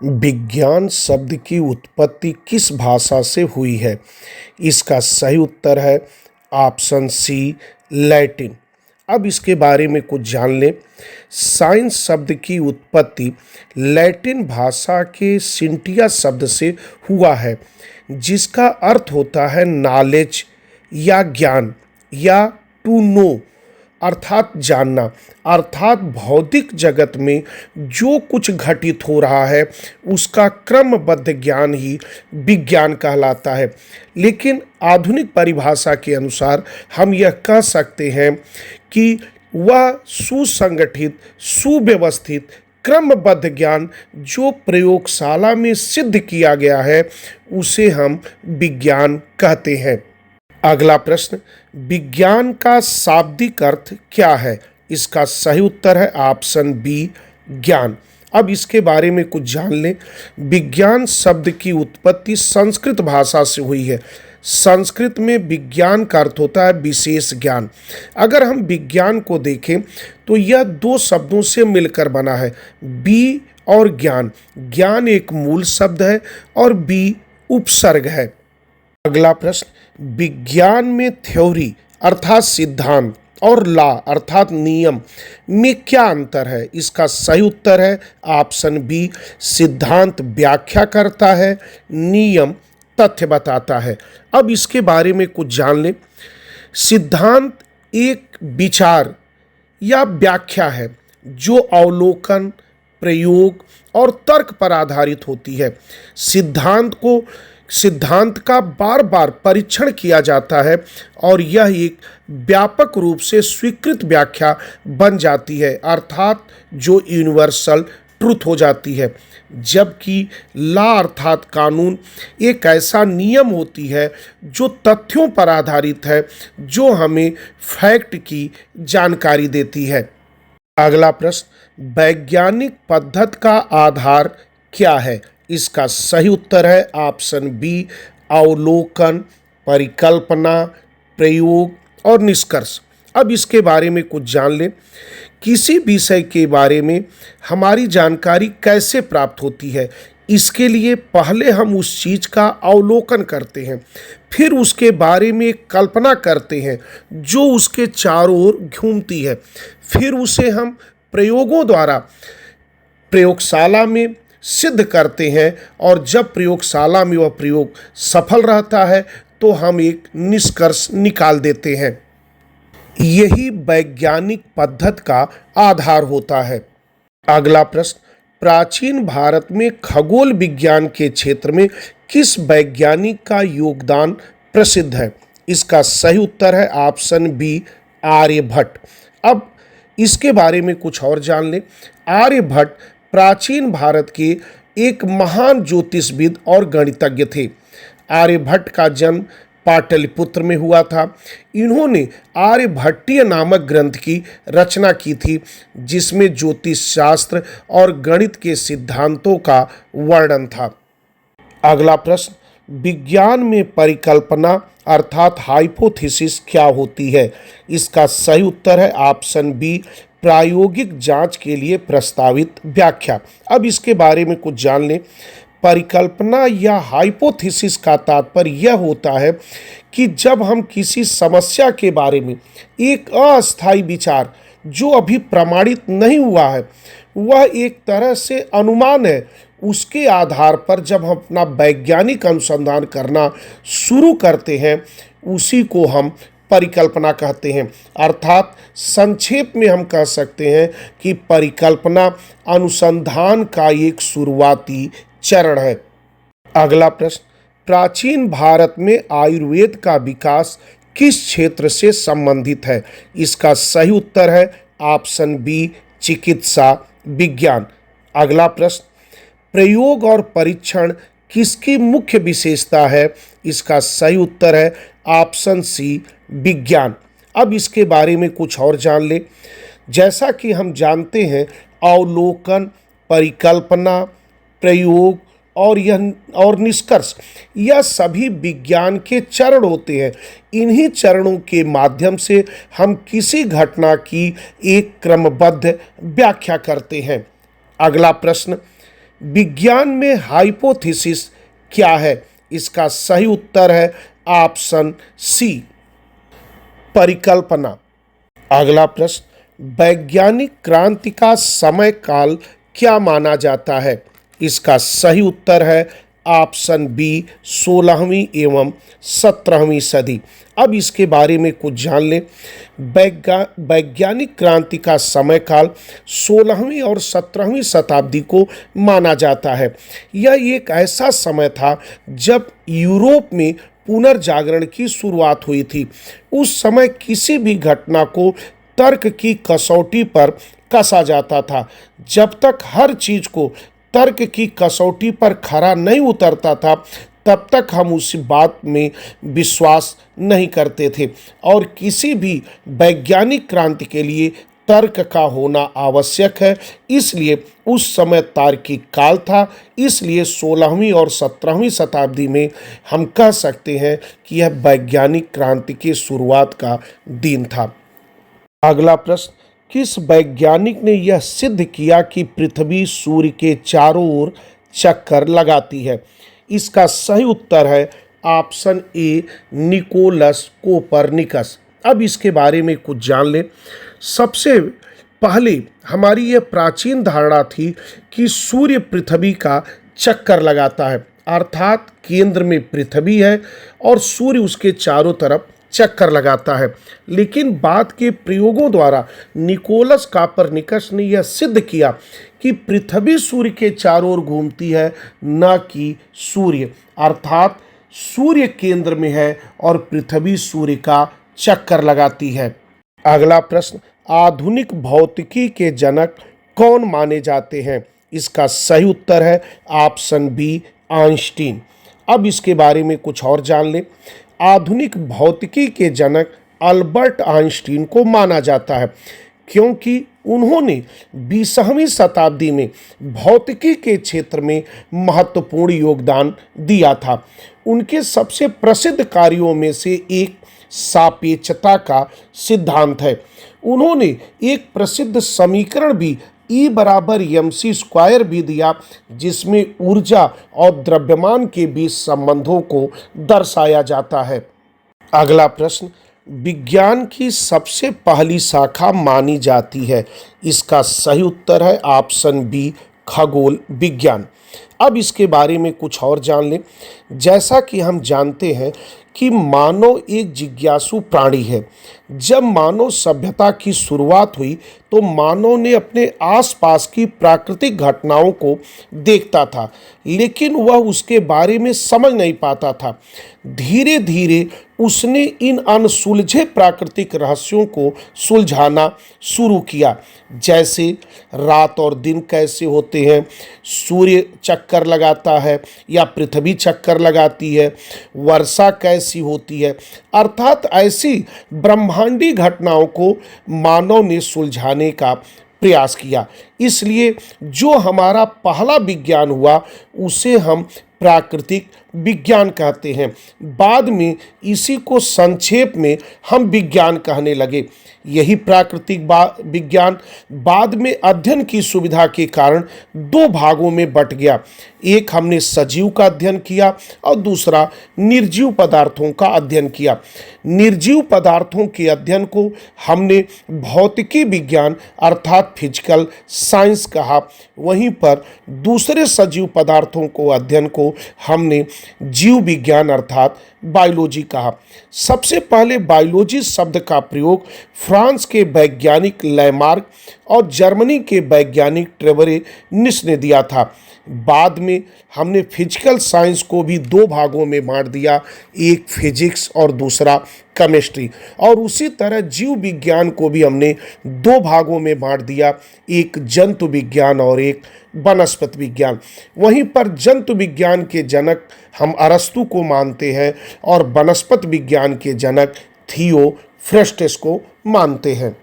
विज्ञान शब्द की उत्पत्ति किस भाषा से हुई है? इसका सही उत्तर है ऑप्शन सी, लैटिन। अब इसके बारे में कुछ जान लें। साइंस शब्द की उत्पत्ति लैटिन भाषा के सिंटिया शब्द से हुआ है, जिसका अर्थ होता है नॉलेज या ज्ञान या टू नो अर्थात जानना। अर्थात भौतिक जगत में जो कुछ घटित हो रहा है उसका क्रमबद्ध ज्ञान ही विज्ञान कहलाता है। लेकिन आधुनिक परिभाषा के अनुसार हम यह कह सकते हैं कि वह सुसंगठित, सुव्यवस्थित, क्रमबद्ध ज्ञान जो प्रयोगशाला में सिद्ध किया गया है उसे हम विज्ञान कहते हैं। अगला प्रश्न, विज्ञान का शाब्दिक अर्थ क्या है? इसका सही उत्तर है ऑप्शन बी, ज्ञान। अब इसके बारे में कुछ जान लें। विज्ञान शब्द की उत्पत्ति संस्कृत भाषा से हुई है। संस्कृत में विज्ञान का अर्थ होता है विशेष ज्ञान। अगर हम विज्ञान को देखें तो यह दो शब्दों से मिलकर बना है, बी और ज्ञान। ज्ञान एक मूल शब्द है और बी उपसर्ग है। अगला प्रश्न, विज्ञान में थ्योरी अर्थात सिद्धांत और लॉ अर्थात नियम में क्या अंतर है? इसका सही उत्तर है ऑप्शन बी, सिद्धांत व्याख्या करता है, नियम तथ्य बताता है। अब इसके बारे में कुछ जान लें। सिद्धांत एक विचार या व्याख्या है जो अवलोकन, प्रयोग और तर्क पर आधारित होती है। सिद्धांत का बार बार परीक्षण किया जाता है और यह एक व्यापक रूप से स्वीकृत व्याख्या बन जाती है, अर्थात जो यूनिवर्सल ट्रुथ हो जाती है। जबकि लॉ अर्थात कानून एक ऐसा नियम होती है जो तथ्यों पर आधारित है, जो हमें फैक्ट की जानकारी देती है। अगला प्रश्न, वैज्ञानिक पद्धति का आधार क्या है? इसका सही उत्तर है ऑप्शन बी, अवलोकन, परिकल्पना, प्रयोग और निष्कर्ष। अब इसके बारे में कुछ जान लें। किसी विषय के बारे में हमारी जानकारी कैसे प्राप्त होती है? इसके लिए पहले हम उस चीज़ का अवलोकन करते हैं, फिर उसके बारे में एक कल्पना करते हैं जो उसके चारों ओर घूमती है, फिर उसे हम प्रयोगों द्वारा प्रयोगशाला में सिद्ध करते हैं और जब प्रयोगशाला में वह प्रयोग सफल रहता है तो हम एक निष्कर्ष निकाल देते हैं। यही वैज्ञानिक पद्धति का आधार होता है। अगला प्रश्न, प्राचीन भारत में खगोल विज्ञान के क्षेत्र में किस वैज्ञानिक का योगदान प्रसिद्ध है? इसका सही उत्तर है ऑप्शन बी, आर्यभट्ट। अब इसके बारे में कुछ और जान लें। आर्यभट्ट प्राचीन भारत के एक महान ज्योतिषविद और गणितज्ञ थे। आर्यभट्ट का जन्म पाटलिपुत्र में हुआ था। इन्होंने आर्यभट्टीय नामक ग्रंथ की रचना की थी, जिसमें ज्योतिष शास्त्र और गणित के सिद्धांतों का वर्णन था। अगला प्रश्न, विज्ञान में परिकल्पना अर्थात हाइपोथेसिस क्या होती है? इसका सही उत्तर है ऑप्शन बी, प्रायोगिक जांच के लिए प्रस्तावित व्याख्या। अब इसके बारे में कुछ जान लें। परिकल्पना या हाइपोथेसिस का तात्पर्य यह होता है कि जब हम किसी समस्या के बारे में एक अस्थायी विचार जो अभी प्रमाणित नहीं हुआ है, वह एक तरह से अनुमान है, उसके आधार पर जब हम अपना वैज्ञानिक अनुसंधान करना शुरू करते हैं, उसी को हम परिकल्पना कहते हैं। अर्थात संक्षेप में हम कह सकते हैं कि परिकल्पना अनुसंधान का एक शुरुआती चरण है। अगला प्रश्न, प्राचीन भारत में आयुर्वेद का विकास किस क्षेत्र से संबंधित है? इसका सही उत्तर है ऑप्शन बी, चिकित्सा विज्ञान। अगला प्रश्न, प्रयोग और परीक्षण किसकी मुख्य विशेषता है? इसका सही उत्तर है ऑप्शन सी, विज्ञान। अब इसके बारे में कुछ और जान लें। जैसा कि हम जानते हैं, अवलोकन, परिकल्पना, प्रयोग और निष्कर्ष, यह सभी विज्ञान के चरण होते हैं। इन्हीं चरणों के माध्यम से हम किसी घटना की एक क्रमबद्ध व्याख्या करते हैं। अगला प्रश्न, विज्ञान में हाइपोथेसिस क्या है? इसका सही उत्तर है ऑप्शन सी, परिकल्पना। अगला प्रश्न, वैज्ञानिक क्रांति का समय काल क्या माना जाता है? इसका सही उत्तर है ऑप्शन बी, 16वीं एवं 17वीं सदी। अब इसके बारे में कुछ जान लें। वैज्ञानिक क्रांति का समय काल 16वीं और 17वीं शताब्दी को माना जाता है। यह एक ऐसा समय था जब यूरोप में पुनर्जागरण की शुरुआत हुई थी। उस समय किसी भी घटना को तर्क की कसौटी पर कसा जाता था। जब तक हर चीज को तर्क की कसौटी पर खरा नहीं उतरता था, तब तक हम उस बात में विश्वास नहीं करते थे और किसी भी वैज्ञानिक क्रांति के लिए तर्क का होना आवश्यक है। इसलिए उस समय तार्किक काल था। इसलिए 16वीं और 17वीं शताब्दी में हम कह सकते हैं कि यह वैज्ञानिक क्रांति की शुरुआत का दिन था। अगला प्रश्न, किस वैज्ञानिक ने यह सिद्ध किया कि पृथ्वी सूर्य के चारों ओर चक्कर लगाती है? इसका सही उत्तर है ऑप्शन ए, निकोलस कोपरनिकस। अब इसके बारे में कुछ जान लें। सबसे पहले हमारी यह प्राचीन धारणा थी कि सूर्य पृथ्वी का चक्कर लगाता है, अर्थात केंद्र में पृथ्वी है और सूर्य उसके चारों तरफ चक्कर लगाता है। लेकिन बाद के प्रयोगों द्वारा निकोलस कोपरनिकस ने यह सिद्ध किया कि पृथ्वी सूर्य के चारों ओर घूमती है, न कि सूर्य, अर्थात सूर्य केंद्र में है और पृथ्वी सूर्य का चक्कर लगाती है। अगला प्रश्न, आधुनिक भौतिकी के जनक कौन माने जाते हैं? इसका सही उत्तर है ऑप्शन बी, आइंस्टीन। अब इसके बारे में कुछ और जान लें। आधुनिक भौतिकी के जनक अल्बर्ट आइंस्टीन को माना जाता है क्योंकि उन्होंने 20वीं शताब्दी में भौतिकी के क्षेत्र में महत्वपूर्ण योगदान दिया था। उनके सबसे प्रसिद्ध कार्यों में से एक सापेक्षता का सिद्धांत है। उन्होंने एक प्रसिद्ध समीकरण भी E बराबर mc² भी दिया, जिसमें ऊर्जा और द्रव्यमान के बीच संबंधों को दर्शाया जाता है। अगला प्रश्न, विज्ञान की सबसे पहली शाखा मानी जाती है? इसका सही उत्तर है ऑप्शन बी, खगोल विज्ञान। अब इसके बारे में कुछ और जान लें। जैसा कि हम जानते हैं कि मानव एक जिज्ञासु प्राणी है। जब मानव सभ्यता की शुरुआत हुई तो मानव ने अपने आसपास की प्राकृतिक घटनाओं को देखता था, लेकिन वह उसके बारे में समझ नहीं पाता था। धीरे धीरे उसने इन अनसुलझे प्राकृतिक रहस्यों को सुलझाना शुरू किया, जैसे रात और दिन कैसे होते हैं, सूर्य चक्कर लगाता है या पृथ्वी चक्कर लगाती है, वर्षा कैसी होती है। अर्थात ऐसी ब्रह्मांडी घटनाओं को मानव ने सुलझाने का प्रयास किया। इसलिए जो हमारा पहला विज्ञान हुआ उसे हम प्राकृतिक विज्ञान कहते हैं। बाद में इसी को संक्षेप में हम विज्ञान कहने लगे। यही प्राकृतिक विज्ञान बाद में अध्ययन की सुविधा के कारण दो भागों में बट गया। एक हमने सजीव का अध्ययन किया और दूसरा निर्जीव पदार्थों का अध्ययन किया। निर्जीव पदार्थों के अध्ययन को हमने भौतिकी विज्ञान अर्थात फिजिकल साइंस कहा। वहीं पर दूसरे सजीव पदार्थों को अध्ययन को हमने जीव विज्ञान अर्थात बायोलॉजी कहा। सबसे पहले बायोलॉजी शब्द का प्रयोग फ्रांस के वैज्ञानिक लैमार्क और जर्मनी के वैज्ञानिक ट्रेवरे निस ने दिया था। बाद में हमने फिजिकल साइंस को भी दो भागों में बांट दिया, एक फिजिक्स और दूसरा केमिस्ट्री। और उसी तरह जीव विज्ञान को भी हमने दो भागों में बांट दिया, एक जंतु विज्ञान और एक वनस्पति विज्ञान। वहीं पर जंतु विज्ञान के जनक हम अरस्तु को मानते हैं और वनस्पति विज्ञान के जनक थियोफ्रेस्टस को मानते हैं।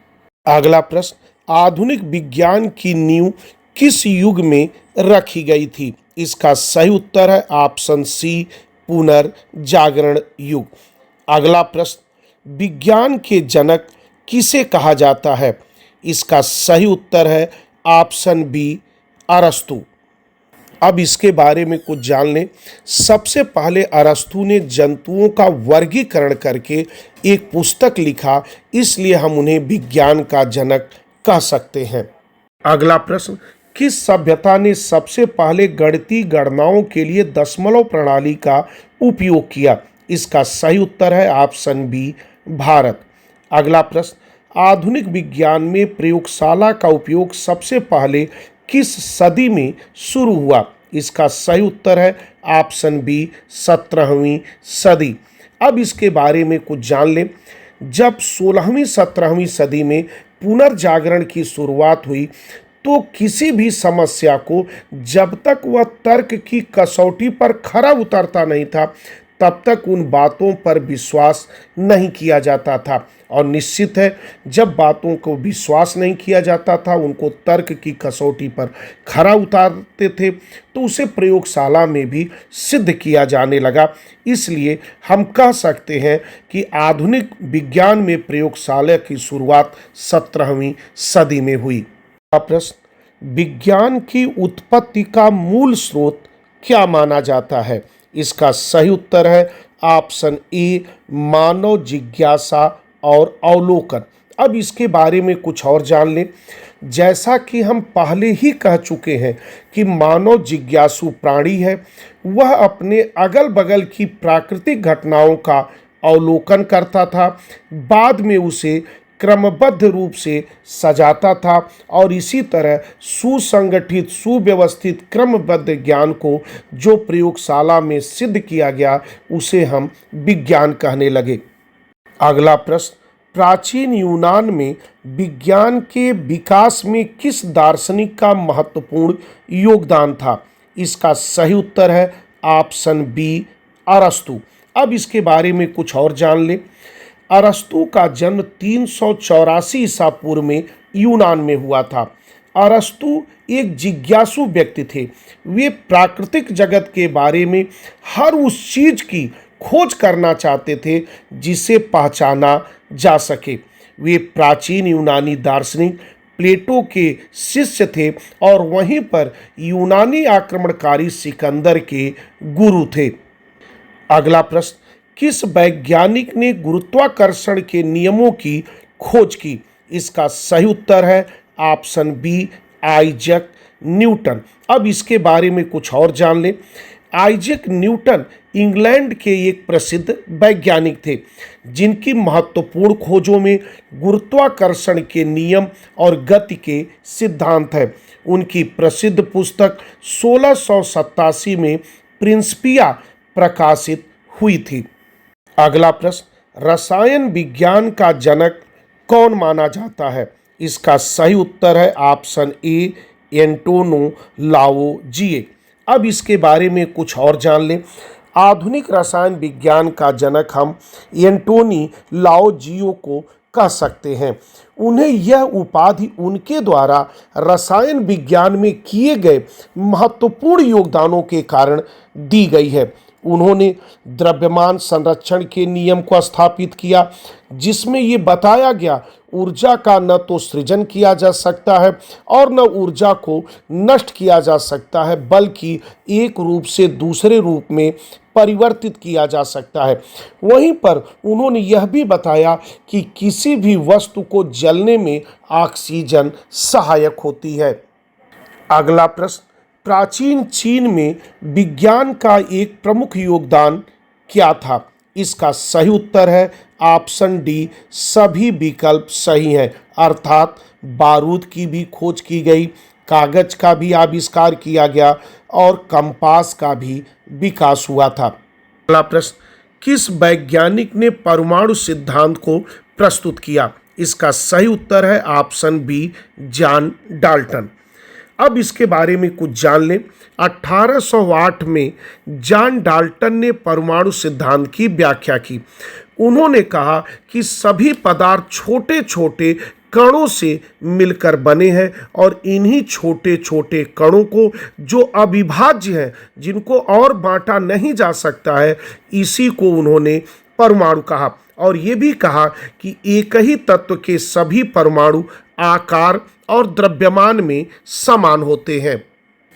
अगला प्रश्न, आधुनिक विज्ञान की नींव किस युग में रखी गई थी? इसका सही उत्तर है ऑप्शन सी, पुनर्जागरण युग। अगला प्रश्न, विज्ञान के जनक किसे कहा जाता है? इसका सही उत्तर है ऑप्शन बी, अरस्तु। अब इसके बारे में कुछ जान लें। सबसे पहले अरस्तु ने जंतुओं का वर्गीकरण करके एक पुस्तक लिखा, इसलिए हम उन्हें विज्ञान का जनक कह सकते हैं। अगला प्रश्न, किस सभ्यता ने सबसे पहले गणितीय गणनाओं के लिए दशमलव प्रणाली का उपयोग किया? इसका सही उत्तर है ऑप्शन बी, भारत। अगला प्रश्न, आधुनिक विज्ञान में प्रयोगशाला का उपयोग सबसे पहले किस सदी में शुरू हुआ? इसका सही उत्तर है ऑप्शन बी, 17वीं सदी। अब इसके बारे में कुछ जान लें। जब 16वीं 17वीं सदी में पुनर्जागरण की शुरुआत हुई तो किसी भी समस्या को जब तक वह तर्क की कसौटी पर खरा उतरता नहीं था तब तक उन बातों पर विश्वास नहीं किया जाता था, और निश्चित है जब बातों को विश्वास नहीं किया जाता था, उनको तर्क की कसौटी पर खरा उतारते थे तो उसे प्रयोगशाला में भी सिद्ध किया जाने लगा। इसलिए हम कह सकते हैं कि आधुनिक विज्ञान में प्रयोगशाला की शुरुआत 17वीं सदी में हुई। प्रश्न, विज्ञान की उत्पत्ति का मूल स्रोत क्या माना जाता है? इसका सही उत्तर है ऑप्शन ए, मानव जिज्ञासा और अवलोकन। अब इसके बारे में कुछ और जान लें। जैसा कि हम पहले ही कह चुके हैं कि मानव जिज्ञासु प्राणी है, वह अपने अगल बगल की प्राकृतिक घटनाओं का अवलोकन करता था, बाद में उसे क्रमबद्ध रूप से सजाता था और इसी तरह सुसंगठित सुव्यवस्थित क्रमबद्ध ज्ञान को जो प्रयोगशाला में सिद्ध किया गया उसे हम विज्ञान कहने लगे। अगला प्रश्न, प्राचीन यूनान में विज्ञान के विकास में किस दार्शनिक का महत्वपूर्ण योगदान था? इसका सही उत्तर है ऑप्शन बी, अरस्तु। अब इसके बारे में कुछ और जान लें। अरस्तु का जन्म 384 ईसा पूर्व में यूनान में हुआ था। अरस्तु एक जिज्ञासु व्यक्ति थे। वे प्राकृतिक जगत के बारे में हर उस चीज की खोज करना चाहते थे जिसे पहचाना जा सके। वे प्राचीन यूनानी दार्शनिक प्लेटो के शिष्य थे और वहीं पर यूनानी आक्रमणकारी सिकंदर के गुरु थे। अगला प्रश्न, किस वैज्ञानिक ने गुरुत्वाकर्षण के नियमों की खोज की? इसका सही उत्तर है ऑप्शन बी, आइजैक न्यूटन। अब इसके बारे में कुछ और जान लें। आइजैक न्यूटन इंग्लैंड के एक प्रसिद्ध वैज्ञानिक थे जिनकी महत्वपूर्ण खोजों में गुरुत्वाकर्षण के नियम और गति के सिद्धांत हैं। उनकी प्रसिद्ध पुस्तक 1687 में प्रिंसिपिया प्रकाशित हुई थी। अगला प्रश्न, रसायन विज्ञान का जनक कौन माना जाता है? इसका सही उत्तर है ऑप्शन ए, एंटोनो लावोजिए। अब इसके बारे में कुछ और जान लें। आधुनिक रसायन विज्ञान का जनक हम एंटोनी लावोजियो को कह सकते हैं। उन्हें यह उपाधि उनके द्वारा रसायन विज्ञान में किए गए महत्वपूर्ण योगदानों के कारण दी गई है। उन्होंने द्रव्यमान संरक्षण के नियम को स्थापित किया जिसमें ये बताया गया ऊर्जा का न तो सृजन किया जा सकता है और न ऊर्जा को नष्ट किया जा सकता है, बल्कि एक रूप से दूसरे रूप में परिवर्तित किया जा सकता है। वहीं पर उन्होंने यह भी बताया कि किसी भी वस्तु को जलने में ऑक्सीजन सहायक होती है। अगला प्रश्न, प्राचीन चीन में विज्ञान का एक प्रमुख योगदान क्या था? इसका सही उत्तर है ऑप्शन डी, सभी विकल्प सही हैं, अर्थात बारूद की भी खोज की गई, कागज का भी आविष्कार किया गया और कंपास का भी विकास हुआ था। अगला प्रश्न, किस वैज्ञानिक ने परमाणु सिद्धांत को प्रस्तुत किया? इसका सही उत्तर है ऑप्शन बी, जॉन डाल्टन। अब इसके बारे में कुछ जान लें। 1808 में जॉन डाल्टन ने परमाणु सिद्धांत की व्याख्या की। उन्होंने कहा कि सभी पदार्थ छोटे छोटे कणों से मिलकर बने हैं और इन्हीं छोटे छोटे कणों को जो अविभाज्य हैं, जिनको और बांटा नहीं जा सकता है, इसी को उन्होंने परमाणु कहा। और ये भी कहा कि एक ही तत्व के सभी परमाणु आकार और द्रव्यमान में समान होते हैं।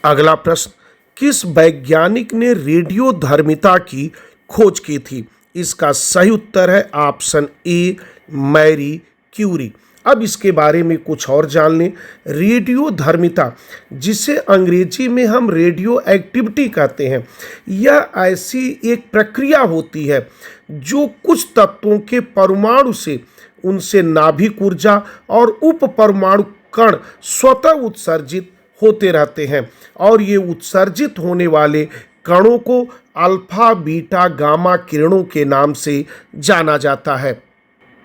अगला प्रश्न, किस वैज्ञानिक ने रेडियोधर्मिता की खोज की थी? इसका सही उत्तर है ऑप्शन ए मैरी क्यूरी। अब इसके बारे में कुछ और जान लें। रेडियोधर्मिता, जिसे अंग्रेजी में हम रेडियो एक्टिविटी कहते हैं, यह ऐसी एक प्रक्रिया होती है जो कुछ तत्वों के परमाणु से उनसे नाभिक ऊर्जा और उप परमाणु कण स्वतः उत्सर्जित होते रहते हैं और ये उत्सर्जित होने वाले कणों को अल्फा बीटा गामा किरणों के नाम से जाना जाता है।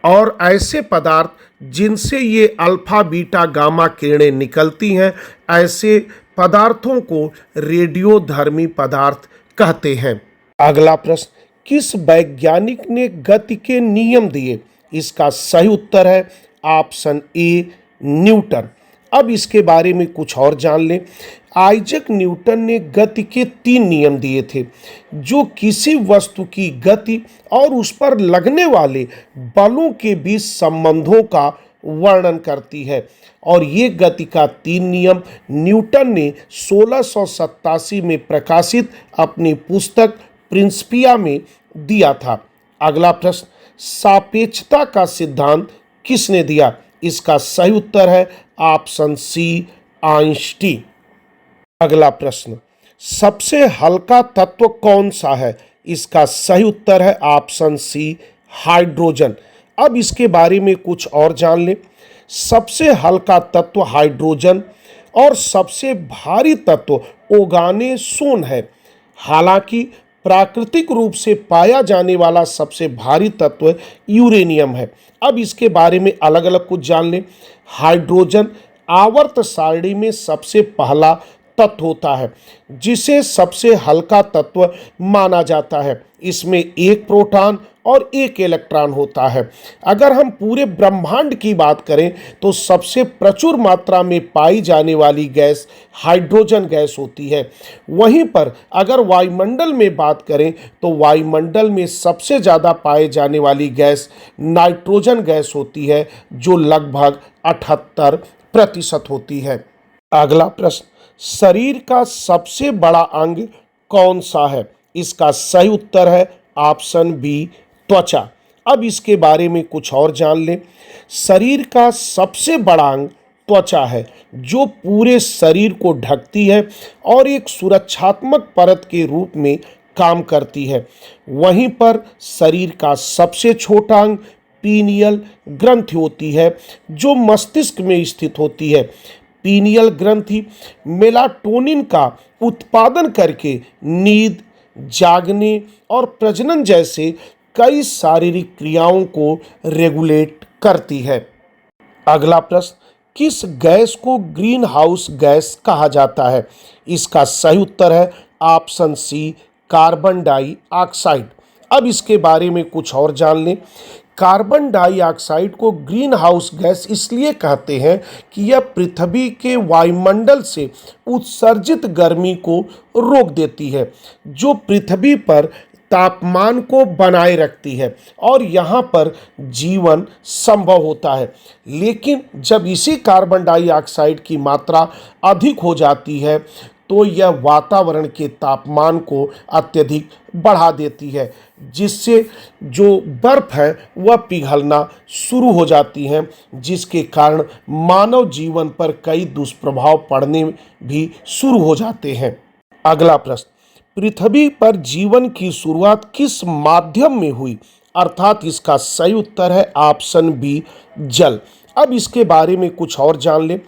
और ऐसे पदार्थ जिनसे ये अल्फा बीटा गामा किरणें निकलती हैं, ऐसे पदार्थों को रेडियोधर्मी पदार्थ कहते हैं। अगला प्रश्न, किस वैज्ञानिक ने गति के नियम दिए? इसका सही उत्तर है ऑप्शन ए न्यूटन। अब इसके बारे में कुछ और जान लें। आइजैक न्यूटन ने गति के 3 नियम दिए थे जो किसी वस्तु की गति और उस पर लगने वाले बलों के बीच संबंधों का वर्णन करती है। और ये गति का 3 नियम न्यूटन ने 1687 में प्रकाशित अपनी पुस्तक प्रिंसिपिया में दिया था। अगला प्रश्न, सापेक्षता का सिद्धांत किसने दिया? इसका सही उत्तर है ऑप्शन सी आइंस्टीन। अगला प्रश्न, सबसे हल्का तत्व कौन सा है? इसका सही उत्तर है ऑप्शन सी हाइड्रोजन। अब इसके बारे में कुछ और जान लें। सबसे हल्का तत्व हाइड्रोजन और सबसे भारी तत्व ओर्गानोसोन है। हालांकि प्राकृतिक रूप से पाया जाने वाला सबसे भारी तत्व यूरेनियम है। अब इसके बारे में अलग अलग कुछ जान लें। हाइड्रोजन आवर्त सारणी में सबसे पहला तत्व होता है जिसे सबसे हल्का तत्व माना जाता है। इसमें एक प्रोटॉन और एक इलेक्ट्रॉन होता है। अगर हम पूरे ब्रह्मांड की बात करें तो सबसे प्रचुर मात्रा में पाई जाने वाली गैस हाइड्रोजन गैस होती है। वहीं पर अगर वायुमंडल में बात करें तो वायुमंडल में सबसे ज़्यादा पाए जाने वाली गैस नाइट्रोजन गैस होती है जो लगभग 78% होती है। अगला प्रश्न, शरीर का सबसे बड़ा अंग कौन सा है? इसका सही उत्तर है ऑप्शन बी त्वचा। अब इसके बारे में कुछ और जान लें। शरीर का सबसे बड़ा अंग त्वचा है जो पूरे शरीर को ढकती है और एक सुरक्षात्मक परत के रूप में काम करती है। वहीं पर शरीर का सबसे छोटा अंग पीनियल ग्रंथि होती है जो मस्तिष्क में स्थित होती है। पीनियल ग्रंथि मेलाटोनिन का उत्पादन करके नींद, जागने और प्रजनन जैसे कई शारीरिक क्रियाओं को रेगुलेट करती है। अगला प्रश्न, किस गैस को ग्रीन हाउस गैस कहा जाता है? इसका सही उत्तर है ऑप्शन सी कार्बन डाइऑक्साइड। अब इसके बारे में कुछ और जान लें। कार्बन डाइऑक्साइड को ग्रीन हाउस गैस इसलिए कहते हैं कि यह पृथ्वी के वायुमंडल से उत्सर्जित गर्मी को रोक देती है जो पृथ्वी पर तापमान को बनाए रखती है और यहाँ पर जीवन संभव होता है। लेकिन जब इसी कार्बन डाइऑक्साइड की मात्रा अधिक हो जाती है तो यह वातावरण के तापमान को अत्यधिक बढ़ा देती है जिससे जो बर्फ है वह पिघलना शुरू हो जाती हैं जिसके कारण मानव जीवन पर कई दुष्प्रभाव पड़ने भी शुरू हो जाते हैं। अगला प्रश्न, पृथ्वी पर जीवन की शुरुआत किस माध्यम में हुई? अर्थात इसका सही उत्तर है ऑप्शन बी जल। अब इसके बारे में कुछ और जान लें।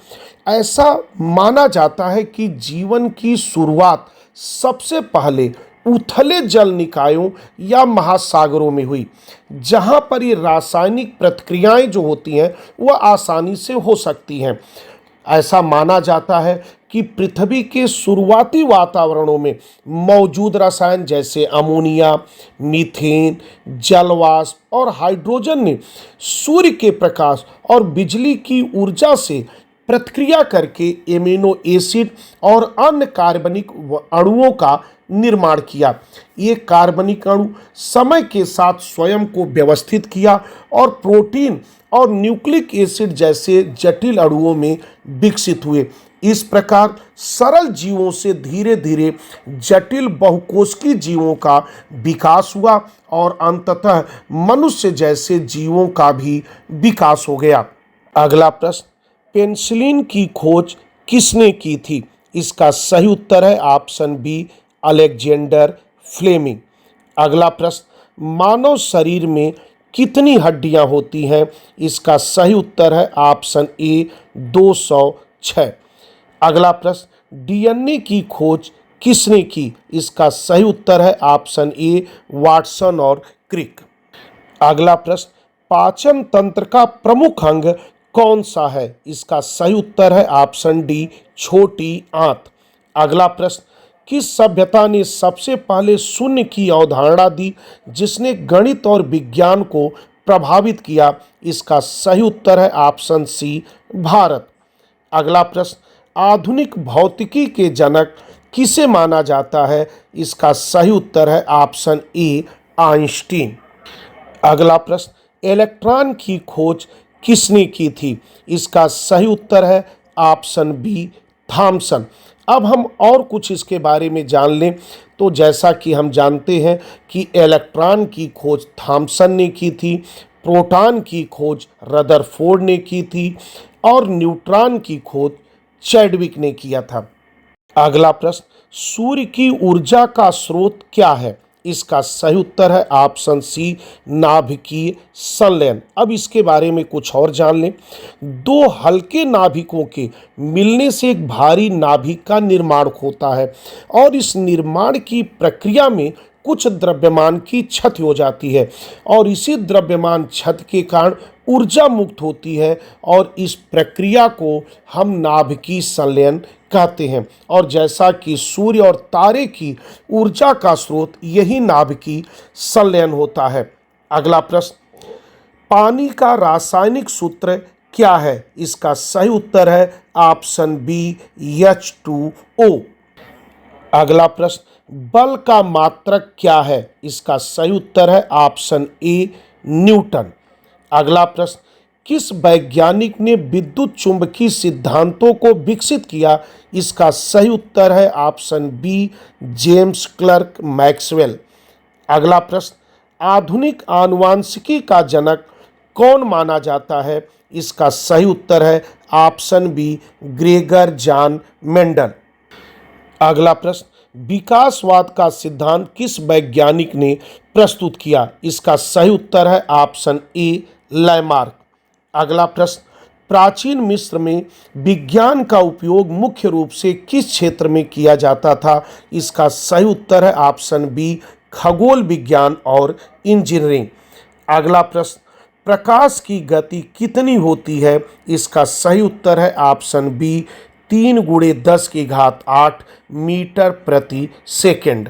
ऐसा माना जाता है कि जीवन की शुरुआत सबसे पहले उथले जल निकायों या महासागरों में हुई जहां पर ये रासायनिक प्रतिक्रियाएं जो होती हैं वह आसानी से हो सकती हैं। ऐसा माना जाता है कि पृथ्वी के शुरुआती वातावरणों में मौजूद रसायन जैसे अमोनिया, मीथेन, जलवाष्प और हाइड्रोजन ने सूर्य के प्रकाश और बिजली की ऊर्जा से प्रतिक्रिया करके एमिनो एसिड और अन्य कार्बनिक अणुओं का निर्माण किया। ये कार्बनिक अणु समय के साथ स्वयं को व्यवस्थित किया और प्रोटीन और न्यूक्लिक एसिड जैसे जटिल अणुओं में विकसित हुए। इस प्रकार सरल जीवों से धीरे धीरे जटिल बहुकोशिकीय जीवों का विकास हुआ और अंततः मनुष्य जैसे जीवों का भी विकास हो गया। अगला प्रश्न, पेनिसिलिन की खोज किसने की थी? इसका सही उत्तर है ऑप्शन बी, अलेक्जेंडर फ्लेमिंग। अगला प्रश्न, मानव शरीर में कितनी हड्डियां होती हैं? इसका सही उत्तर है ऑप्शन ए, 206। अगला प्रश्न, डीएनए की खोज किसने की? इसका सही उत्तर है ऑप्शन ए, वाटसन और क्रिक। अगला प्रश्न, पाचन तंत्र का प्रमुख अंग कौन सा है? इसका सही उत्तर है ऑप्शन डी, छोटी आंत। अगला प्रश्न, किस सभ्यता ने सबसे पहले शून्य की अवधारणा दी जिसने गणित और विज्ञान को प्रभावित किया? इसका सही उत्तर है ऑप्शन सी, भारत। अगला प्रश्न, आधुनिक भौतिकी के जनक किसे माना जाता है? इसका सही उत्तर है ऑप्शन ए, आइंस्टीन। अगला प्रश्न, इलेक्ट्रॉन की खोज किसने की थी? इसका सही उत्तर है ऑप्शन बी, थॉमसन। अब हम और कुछ इसके बारे में जान लें। तो जैसा कि हम जानते हैं कि इलेक्ट्रॉन की खोज थॉमसन ने की थी, प्रोटॉन की खोज रदरफोर्ड ने की थी और न्यूट्रॉन की खोज चैडविक ने किया था। अगला प्रश्न, सूर्य की ऊर्जा का स्रोत क्या है? इसका सही उत्तर है ऑप्शन सी, नाभिकीय संलयन। अब इसके बारे में कुछ और जान लें। दो हल्के नाभिकों के मिलने से एक भारी नाभिक का निर्माण होता है और इस निर्माण की प्रक्रिया में कुछ द्रव्यमान की क्षति हो जाती है और इसी द्रव्यमान क्षति के कारण ऊर्जा मुक्त होती है और इस प्रक्रिया को हम नाभिकीय संलयन कहते हैं। और जैसा कि सूर्य और तारे की ऊर्जा का स्रोत यही नाभिकीय संलयन होता है। अगला प्रश्न, पानी का रासायनिक सूत्र क्या है? इसका सही उत्तर है ऑप्शन बी, H2O। अगला प्रश्न, बल का मात्रक क्या है? इसका सही उत्तर है ऑप्शन ए, न्यूटन। अगला प्रश्न, किस वैज्ञानिक ने विद्युत चुंबकीय सिद्धांतों को विकसित किया? इसका सही उत्तर है option B, James Clerk Maxwell. अगला प्रश्न, आधुनिक आनुवांशिकी का जनक कौन माना जाता है? इसका सही उत्तर है option B, Gregor John Mendel. अगला प्रश्न, विकासवाद का सिद्धांत किस वैज्ञानिक ने प्रस्तुत किया? इसका सही उत्तर है ऑप्शन ए, लैमार्क। अगला प्रश्न, प्राचीन मिस्र में विज्ञान का उपयोग मुख्य रूप से किस क्षेत्र में किया जाता था? इसका सही उत्तर है ऑप्शन बी, खगोल विज्ञान और इंजीनियरिंग। अगला प्रश्न, प्रकाश की गति कितनी होती है? इसका सही उत्तर है ऑप्शन बी, 3 × 10⁸ मीटर प्रति सेकंड।